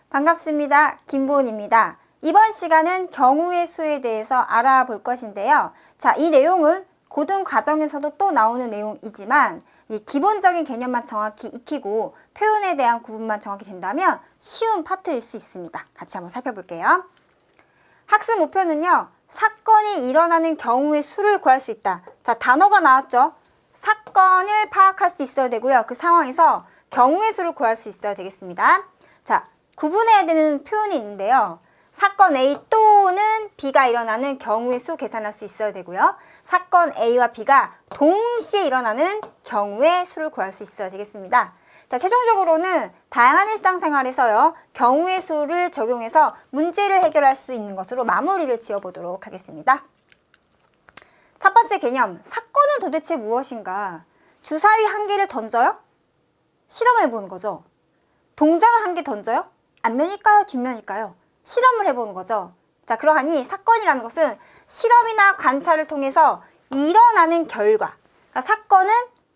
반갑습니다. 김보은입니다. 이번 시간은 경우의 수에 대해서 알아볼 것인데요. 자, 이 내용은 고등 과정에서도 또 나오는 내용이지만 이 기본적인 개념만 정확히 익히고 표현에 대한 구분만 정확히 된다면 쉬운 파트일 수 있습니다. 같이 한번 살펴볼게요. 학습 목표는요. 사건이 일어나는 경우의 수를 구할 수 있다. 자, 단어가 나왔죠. 사건을 파악할 수 있어야 되고요. 그 상황에서 경우의 수를 구할 수 있어야 되겠습니다. 자, 구분해야 되는 표현이 있는데요. 사건 A 또는 B가 일어나는 경우의 수 계산할 수 있어야 되고요. 사건 A와 B가 동시에 일어나는 경우의 수를 구할 수 있어야 되겠습니다. 자, 최종적으로는 다양한 일상생활에서요. 경우의 수를 적용해서 문제를 해결할 수 있는 것으로 마무리를 지어보도록 하겠습니다. 첫 번째 개념, 사건은 도대체 무엇인가? 주사위 한 개를 던져요? 실험을 해보는 거죠. 동전을 한 개 던져요? 앞면일까요? 뒷면일까요? 실험을 해보는 거죠. 자, 그러하니 사건이라는 것은 실험이나 관찰을 통해서 일어나는 결과. 그러니까 사건은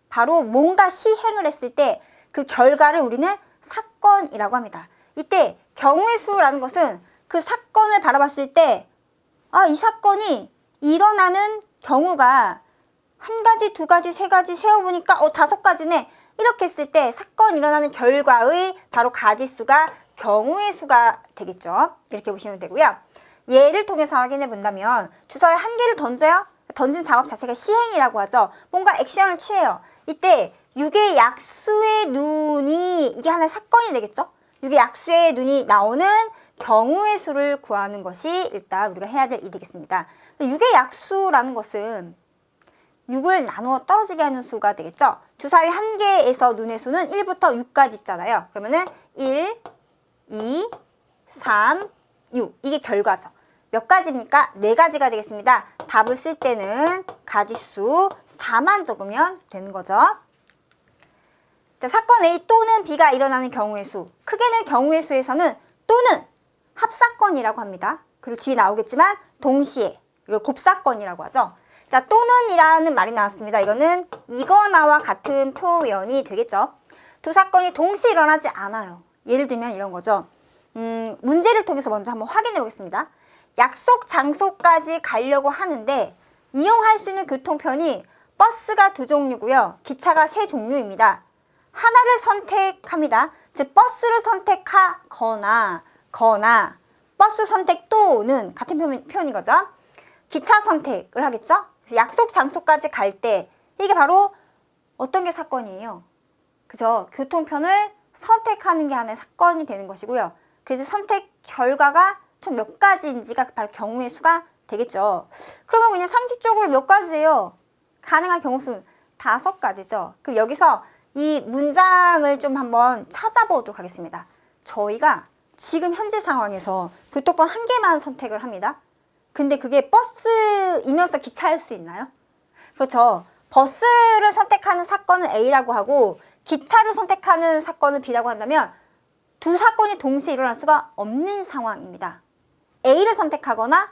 바로 뭔가 시행을 했을 때 그 결과를 우리는 사건이라고 합니다. 이때 경우의 수라는 것은 그 사건을 바라봤을 때 이 사건이 일어나는 경우가 한 가지, 두 가지, 세 가지 세어보니까 다섯 가지네. 이렇게 했을 때 사건 일어나는 결과의 바로 가지수가 경우의 수가 되겠죠. 이렇게 보시면 되고요. 예를 통해서 확인해 본다면 주사위 한 개를 던져요. 던진 작업 자체가 시행이라고 하죠. 뭔가 액션을 취해요. 이때 6의 약수의 눈이 이게 하나의 사건이 되겠죠. 6의 약수의 눈이 나오는 경우의 수를 구하는 것이 일단 우리가 해야 될 일이 되겠습니다. 6의 약수라는 것은 6을 나누어 떨어지게 하는 수가 되겠죠. 주사위 한 개에서 눈의 수는 1부터 6까지 있잖아요. 그러면은 1, 2, 3, 6 이게 결과죠. 몇 가지입니까? 4가지가 되겠습니다. 답을 쓸 때는 가지수 4만 적으면 되는 거죠. 자, 사건 A 또는 B가 일어나는 경우의 수. 크게는 경우의 수에서는 또는 합사건이라고 합니다. 그리고 뒤에 나오겠지만 동시에 이걸 곱사건이라고 하죠. 자, 또는이라는 말이 나왔습니다. 이거는 이거나와 같은 표현이 되겠죠. 두 사건이 동시에 일어나지 않아요. 예를 들면 이런 거죠. 문제를 통해서 먼저 한번 확인해 보겠습니다. 약속 장소까지 가려고 하는데 이용할 수 있는 교통편이 버스가 2종류고요. 기차가 3종류입니다. 하나를 선택합니다. 즉 버스를 선택하거나 버스 선택 또는 같은 표현인 거죠. 기차 선택을 하겠죠. 그래서 약속 장소까지 갈 때 이게 바로 어떤 게 사건이에요? 그죠? 교통편을 선택하는 게 하나의 사건이 되는 것이고요. 그래서 선택 결과가 총 몇 가지인지가 바로 경우의 수가 되겠죠. 그러면 그냥 상식적으로 몇 가지예요? 가능한 경우 수는 5가지죠. 그럼 여기서 이 문장을 좀 한번 찾아보도록 하겠습니다. 저희가 지금 현재 상황에서 교통편 한 개만 선택을 합니다. 근데 그게 버스이면서 기차일 수 있나요? 그렇죠. 버스를 선택하는 사건은 A라고 하고 기차를 선택하는 사건은 B라고 한다면 두 사건이 동시에 일어날 수가 없는 상황입니다. A를 선택하거나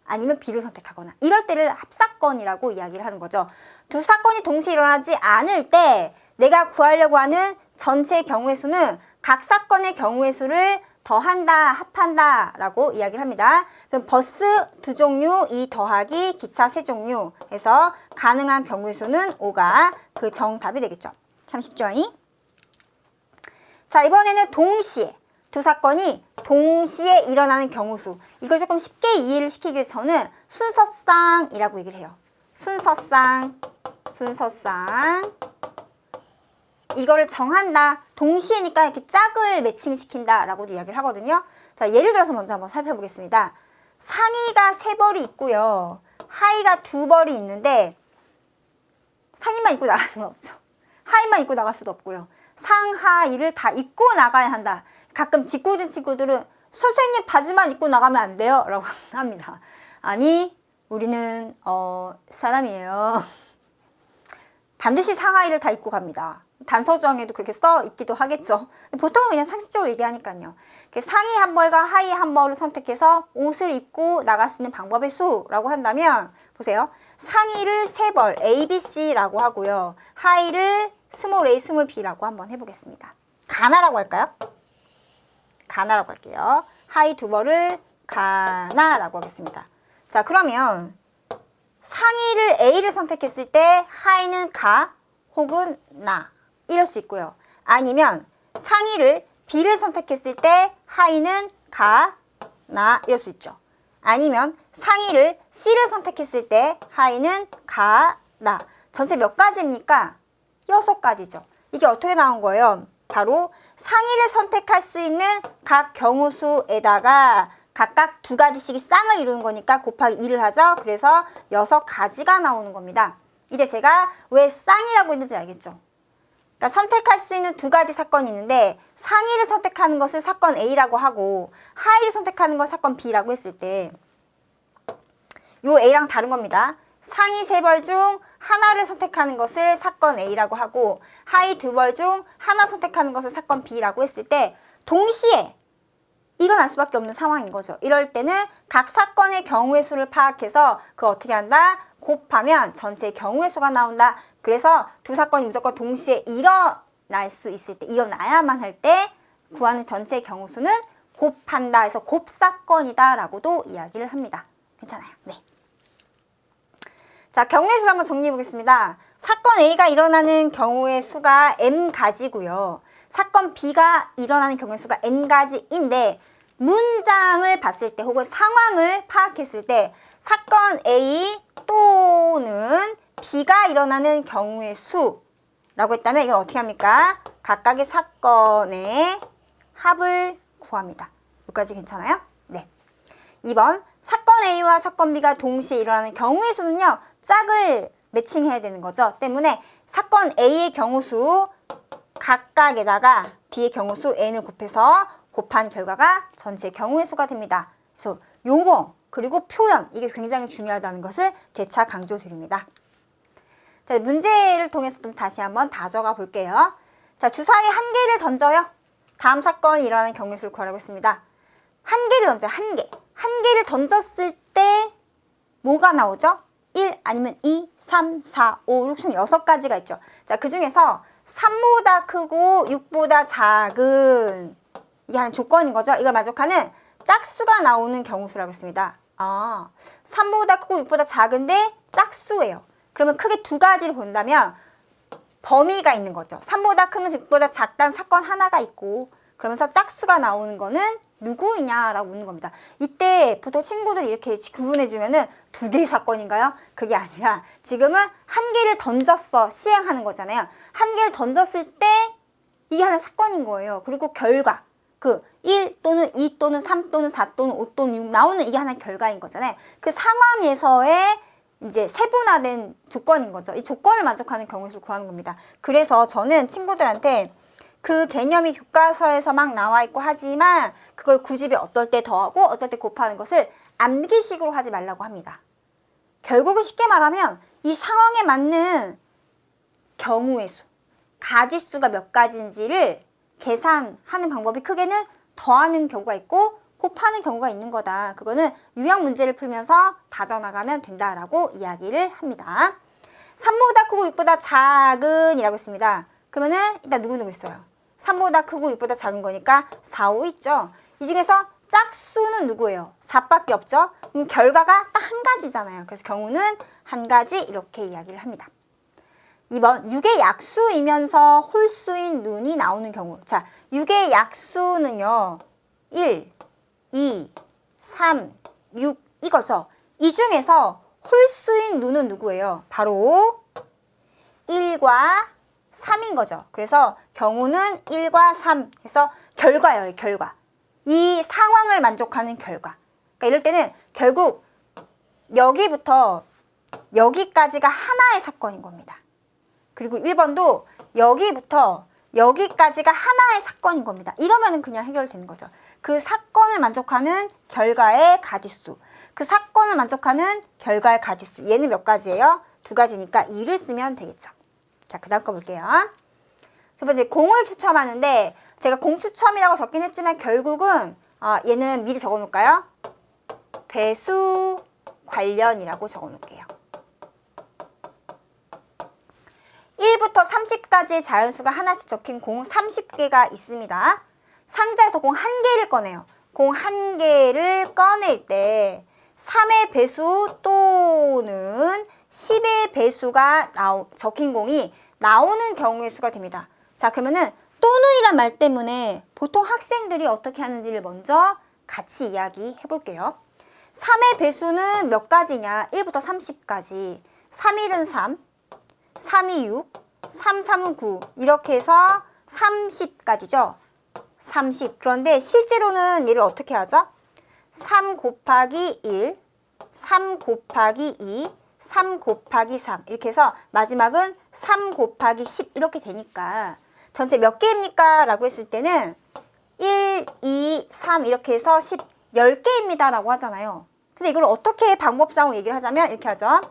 아니면 B를 선택하거나 이럴 때를 합사건이라고 이야기를 하는 거죠. 두 사건이 동시에 일어나지 않을 때 내가 구하려고 하는 전체의 경우의 수는 각 사건의 경우의 수를 더한다, 합한다 라고 이야기를 합니다. 그럼 버스 2종류, 2 더하기 기차 3종류 해서 가능한 경우의 수는 5가 그 정답이 되겠죠. 참 쉽죠? 자, 이번에는 동시에 두 사건이 동시에 일어나는 경우 수. 이걸 조금 쉽게 이해를 시키기 위해서 저는 순서쌍이라고 얘기를 해요. 순서쌍. 이거를 정한다. 동시에니까 이렇게 짝을 매칭시킨다 라고도 이야기를 하거든요. 자, 예를 들어서 먼저 한번 살펴보겠습니다. 상의가 3벌이 있고요. 하의가 2벌이 있는데 상의만 입고 나갈 수는 없죠. 하의만 입고 나갈 수도 없고요. 상하의를 다 입고 나가야 한다. 가끔 짓궂은 친구들은 선생님 바지만 입고 나가면 안 돼요? 라고 합니다. 아니, 우리는 사람이에요. 반드시 상하의를 다 입고 갑니다. 단서조항에도 그렇게 써 있기도 하겠죠. 보통은 그냥 상식적으로 얘기하니까요. 상의 한 벌과 하의 한 벌을 선택해서 옷을 입고 나갈 수 있는 방법의 수라고 한다면 보세요. 상의를 3벌 A, B, C라고 하고요. 하의를 스몰 a, 스몰 b라고 한번 해보겠습니다. 가나라고 할까요? 가나라고 할게요. 하이 두 벌을 가나라고 하겠습니다. 자, 그러면 상위를 A를 선택했을 때 하이는 가 혹은 나 이럴 수 있고요. 아니면 상위를 B를 선택했을 때 하이는 가, 나 이럴 수 있죠. 아니면 상위를 C를 선택했을 때 하이는 가, 나. 전체 몇 가지입니까? 6가지죠. 이게 어떻게 나온 거예요? 바로 상위를 선택할 수 있는 각 경우수에다가 각각 2가지씩이 쌍을 이루는 거니까 곱하기 2를 하죠. 그래서 6가지가 나오는 겁니다. 이제 제가 왜 쌍이라고 했는지 알겠죠? 그러니까 선택할 수 있는 2가지 사건이 있는데 상위를 선택하는 것을 사건 A라고 하고 하위를 선택하는 걸 사건 B라고 했을 때 요 A랑 다른 겁니다. 상위 3벌 중 하나를 선택하는 것을 사건 A라고 하고 하위 2벌 중 하나 선택하는 것을 사건 B라고 했을 때 동시에 일어날 수밖에 없는 상황인 거죠. 이럴 때는 각 사건의 경우의 수를 파악해서 그걸 어떻게 한다? 곱하면 전체 경우의 수가 나온다. 그래서 2사건이 무조건 동시에 일어날 수 있을 때, 일어나야만 할 때 구하는 전체 경우 수는 곱한다 해서 곱사건이다 라고도 이야기를 합니다. 괜찮아요. 네. 자, 경우의 수를 한번 정리해 보겠습니다. 사건 A가 일어나는 경우의 수가 M가지고요. 사건 B가 일어나는 경우의 수가 N가지인데 문장을 봤을 때 혹은 상황을 파악했을 때 사건 A 또는 B가 일어나는 경우의 수라고 했다면 이건 어떻게 합니까? 각각의 사건의 합을 구합니다. 여기까지 괜찮아요? 네. 2번 사건 A와 사건 B가 동시에 일어나는 경우의 수는요. 짝을 매칭해야 되는 거죠. 때문에 사건 A의 경우수 각각에다가 B의 경우수 N을 곱해서 곱한 결과가 전체 경우의 수가 됩니다. 그래서 용어 그리고 표현 이게 굉장히 중요하다는 것을 재차 강조드립니다. 자, 문제를 통해서 좀 다시 한번 다져가 볼게요. 자, 주사위 한 개를 던져요. 다음 사건이 일어나는 경우의 수를 구하라고 했습니다. 한 개를 던져요. 한 개. 한 개를 던졌을 때 뭐가 나오죠? 1 아니면 2, 3, 4, 5, 6, 총 6가지가 있죠. 자, 그 중에서 3보다 크고 6보다 작은 이게 하는 조건인 거죠. 이걸 만족하는 짝수가 나오는 경우수라고 했습니다. 3보다 크고 6보다 작은데 짝수예요. 그러면 크게 2가지를 본다면 범위가 있는 거죠. 3보다 크면서 6보다 작다는 사건 하나가 있고 그러면서 짝수가 나오는 거는 누구이냐라고 묻는 겁니다. 이때 보통 친구들이 이렇게 구분해주면은 2개의 사건인가요? 그게 아니라 지금은 한 개를 던졌어 시행하는 거잖아요. 한 개를 던졌을 때 이게 하나 사건인 거예요. 그리고 결과 그 1 또는 2 또는 3 또는 4 또는 5 또는 6 나오는 이게 하나의 결과인 거잖아요. 그 상황에서의 이제 세분화된 조건인 거죠. 이 조건을 만족하는 경우의 수를 구하는 겁니다. 그래서 저는 친구들한테 그 개념이 교과서에서 막 나와 있고 하지만 그걸 구집에 어떨 때 더하고 어떨 때 곱하는 것을 암기식으로 하지 말라고 합니다. 결국은 쉽게 말하면 이 상황에 맞는 경우의 수, 가지수가 몇 가지인지를 계산하는 방법이 크게는 더하는 경우가 있고 곱하는 경우가 있는 거다. 그거는 유형 문제를 풀면서 다져나가면 된다라고 이야기를 합니다. 3보다 크고 6보다 작은 이라고 했습니다. 그러면은 일단 누구 있어요? 3보다 크고 6보다 작은 거니까 4, 5 있죠? 이 중에서 짝수는 누구예요? 4밖에 없죠? 그럼 결과가 딱 한 가지잖아요. 그래서 경우는 한 가지 이렇게 이야기를 합니다. 2번 6의 약수이면서 홀수인 눈이 나오는 경우. 자, 6의 약수는요. 1, 2, 3, 6 이거죠. 이 중에서 홀수인 눈은 누구예요? 바로 1과 3인 거죠. 그래서 경우는 1과 3 해서 결과예요. 결과. 이 상황을 만족하는 결과. 그러니까 이럴 때는 결국 여기부터 여기까지가 하나의 사건인 겁니다. 그리고 1번도 여기부터 여기까지가 하나의 사건인 겁니다. 이러면은 그냥 해결되는 거죠. 그 사건을 만족하는 결과의 가지수. 그 사건을 만족하는 결과의 가지수. 얘는 몇 가지예요? 2가지니까 2를 쓰면 되겠죠. 자, 그 다음 거 볼게요. 첫 번째, 공을 추첨하는데 제가 공 추첨이라고 적긴 했지만 결국은 얘는 미리 적어 놓을까요? 배수 관련이라고 적어 놓을게요. 1부터 30까지의 자연수가 하나씩 적힌 공 30개가 있습니다. 상자에서 공 한 개를 꺼내요. 공 한 개를 꺼낼 때 3의 배수 또는 10의 배수가 적힌 공이 나오는 경우의 수가 됩니다. 자, 그러면은 또는이란 말 때문에 보통 학생들이 어떻게 하는지를 먼저 같이 이야기해 볼게요. 3의 배수는 몇 가지냐? 1부터 30까지. 3일은 3, 3이 6, 3, 3은 9 이렇게 해서 30까지죠. 30. 그런데 실제로는 얘를 어떻게 하죠? 3 곱하기 1, 3 곱하기 2, 3 곱하기 3 이렇게 해서 마지막은 3 곱하기 10 이렇게 되니까 전체 몇 개입니까? 라고 했을 때는 1, 2, 3 이렇게 해서 10개입니다 라고 하잖아요. 근데 이걸 어떻게 방법상으로 얘기를 하자면 이렇게 하죠.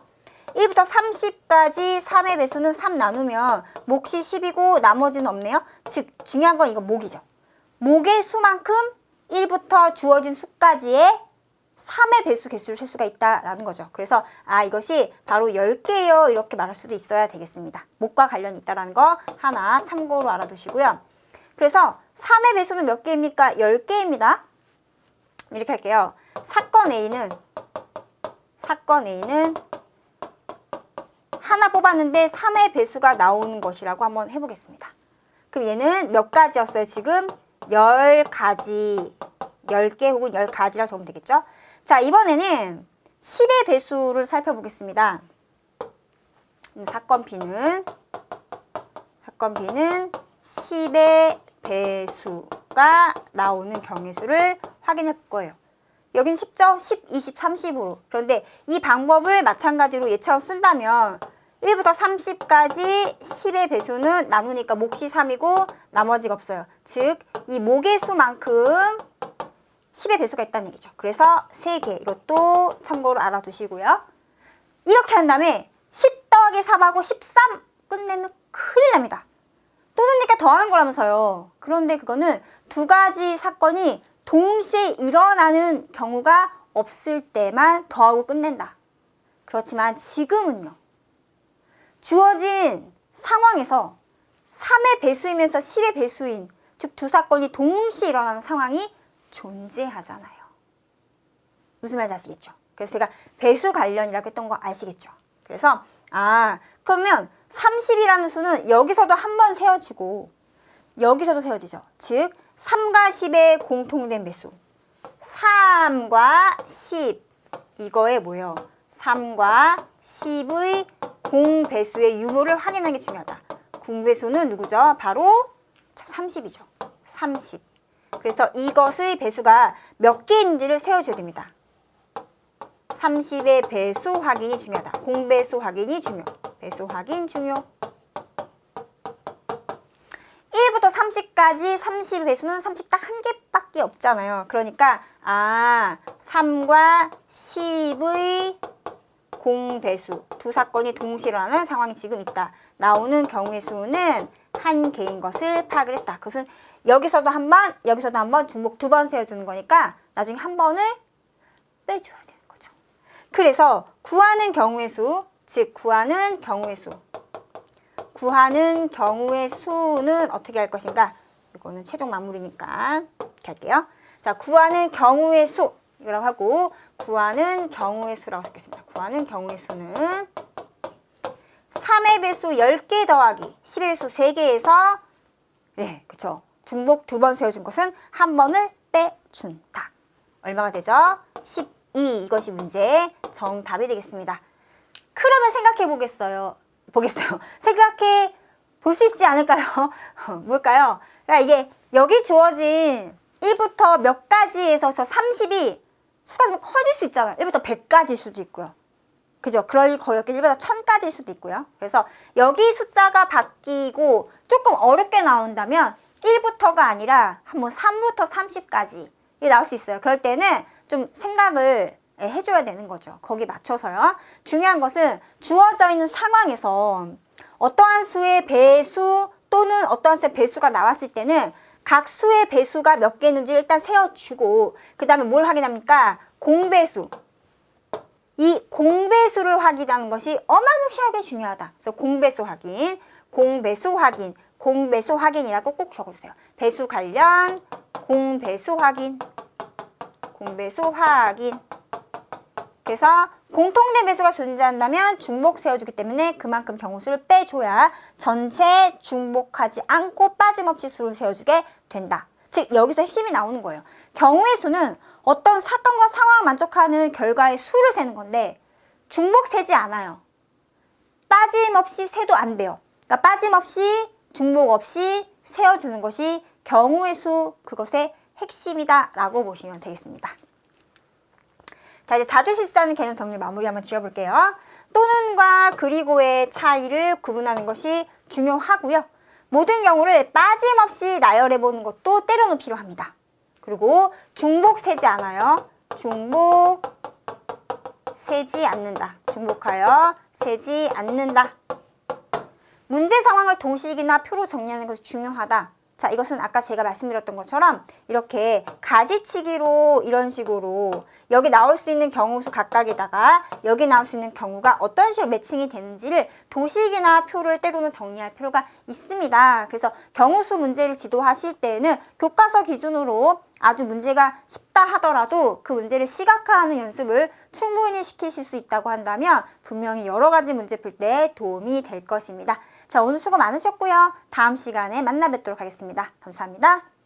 1부터 30까지 3의 배수는 3 나누면 몫이 10이고 나머지는 없네요. 즉 중요한 건 이거 목이죠. 목의 수만큼 1부터 주어진 수까지의 3의 배수 개수를 셀 수가 있다라는 거죠. 그래서 이것이 바로 10개예요. 이렇게 말할 수도 있어야 되겠습니다. 목과 관련이 있다는 거 하나 참고로 알아두시고요. 그래서 3의 배수는 몇 개입니까? 10개입니다. 이렇게 할게요. 사건 A는 하나 뽑았는데 3의 배수가 나오는 것이라고 한번 해보겠습니다. 그럼 얘는 몇 가지였어요? 지금 10가지, 10개 혹은 10가지라 적으면 되겠죠? 자, 이번에는 10의 배수를 살펴보겠습니다. 사건 B는 10의 배수가 나오는 경우의 수를 확인해 볼 거예요. 여긴 쉽죠? 10, 20, 30으로. 그런데 이 방법을 마찬가지로 얘처럼 쓴다면 1부터 30까지 10의 배수는 나누니까 몫이 3이고 나머지가 없어요. 즉, 이 목의 수만큼 10의 배수가 있다는 얘기죠. 그래서 3개. 이것도 참고로 알아두시고요. 이렇게 한 다음에 10 더하기 3하고 13 끝내면 큰일 납니다. 또는니까 더하는 거라면서요. 그런데 그거는 두 가지 사건이 동시에 일어나는 경우가 없을 때만 더하고 끝낸다. 그렇지만 지금은요. 주어진 상황에서 3의 배수이면서 10의 배수인, 즉 두 사건이 동시에 일어나는 상황이 존재하잖아요. 무슨 말인지 아시겠죠? 그래서 제가 배수 관련이라고 했던 거 아시겠죠? 그래서 그러면 30이라는 수는 여기서도 한 번 세워지고 여기서도 세워지죠. 즉 3과 10의 공통된 배수 3과 10 이거에 뭐예요? 3과 10의 공배수의 유무를 확인하는 게 중요하다. 공배수는 누구죠? 바로 30이죠. 30. 그래서 이것의 배수가 몇 개인지를 세워줘야 됩니다. 30의 배수 확인이 중요하다. 공배수 확인이 중요. 배수 확인 중요. 1부터 30까지 30의 배수는 30 딱 한 개밖에 없잖아요. 그러니까 3과 10의 공배수 두 사건이 동시에 일어나는 상황이 지금 있다. 나오는 경우의 수는 한 개인 것을 파악을 했다. 그것은 여기서도 한 번, 여기서도 한 번, 중복 두 번 세워주는 거니까 나중에 한 번을 빼줘야 되는 거죠. 그래서 구하는 경우의 수, 즉 구하는 경우의 수는 어떻게 할 것인가? 이거는 최종 마무리니까 이렇게 할게요. 자, 구하는 경우의 수 이라고 하고 구하는 경우의 수라고 적겠습니다. 구하는 경우의 수는 3의 배수 10개 더하기 10의 배수 3개에서 그쵸. 중복 두 번 세워준 것은 한 번을 빼준다. 얼마가 되죠? 12. 이것이 문제의 정답이 되겠습니다. 그러면 생각해 보겠어요. 생각해 볼 수 있지 않을까요? 뭘까요? 그러니까 이게 여기 주어진 1부터 몇 가지에서 30이 수가 좀 커질 수 있잖아요. 1부터 100까지일 수도 있고요. 그죠? 그럴 거였기 1부터 1000까지일 수도 있고요. 그래서 여기 숫자가 바뀌고 조금 어렵게 나온다면 1부터가 아니라 한번 3부터 30까지 나올 수 있어요. 그럴 때는 좀 생각을 해줘야 되는 거죠. 거기 맞춰서요. 중요한 것은 주어져 있는 상황에서 어떠한 수의 배수 또는 어떠한 수의 배수가 나왔을 때는 각 수의 배수가 몇 개 있는지 일단 세워주고 그 다음에 뭘 확인합니까? 공배수. 이 공배수를 확인하는 것이 어마무시하게 중요하다. 그래서 공배수 확인이라고 꼭 적어주세요. 배수 관련 공배수 확인. 공배수 확인. 그래서 공통된 배수가 존재한다면 중복 세워주기 때문에 그만큼 경우수를 빼줘야 전체 중복하지 않고 빠짐없이 수를 세워주게 된다. 즉 여기서 핵심이 나오는 거예요. 경우의 수는 어떤 사건과 상황을 만족하는 결과의 수를 세는 건데 중복 세지 않아요. 빠짐없이 세도 안 돼요. 그러니까 빠짐없이 중복 없이 세워주는 것이 경우의 수, 그것의 핵심이다 라고 보시면 되겠습니다. 자, 이제 자주 실수하는 개념 정리 마무리 한번 지어볼게요. 또는과 그리고의 차이를 구분하는 것이 중요하고요. 모든 경우를 빠짐없이 나열해보는 것도 때로는 필요합니다. 그리고 중복 세지 않아요. 중복 세지 않는다. 중복하여 세지 않는다. 문제 상황을 도식이나 표로 정리하는 것이 중요하다. 자, 이것은 아까 제가 말씀드렸던 것처럼 이렇게 가지치기로 이런 식으로 여기 나올 수 있는 경우수 각각에다가 여기 나올 수 있는 경우가 어떤 식으로 매칭이 되는지를 도식이나 표를 때로는 정리할 필요가 있습니다. 그래서 경우수 문제를 지도하실 때에는 교과서 기준으로 아주 문제가 쉽다 하더라도 그 문제를 시각화하는 연습을 충분히 시키실 수 있다고 한다면 분명히 여러 가지 문제 풀 때 도움이 될 것입니다. 자, 오늘 수고 많으셨고요. 다음 시간에 만나 뵙도록 하겠습니다. 감사합니다.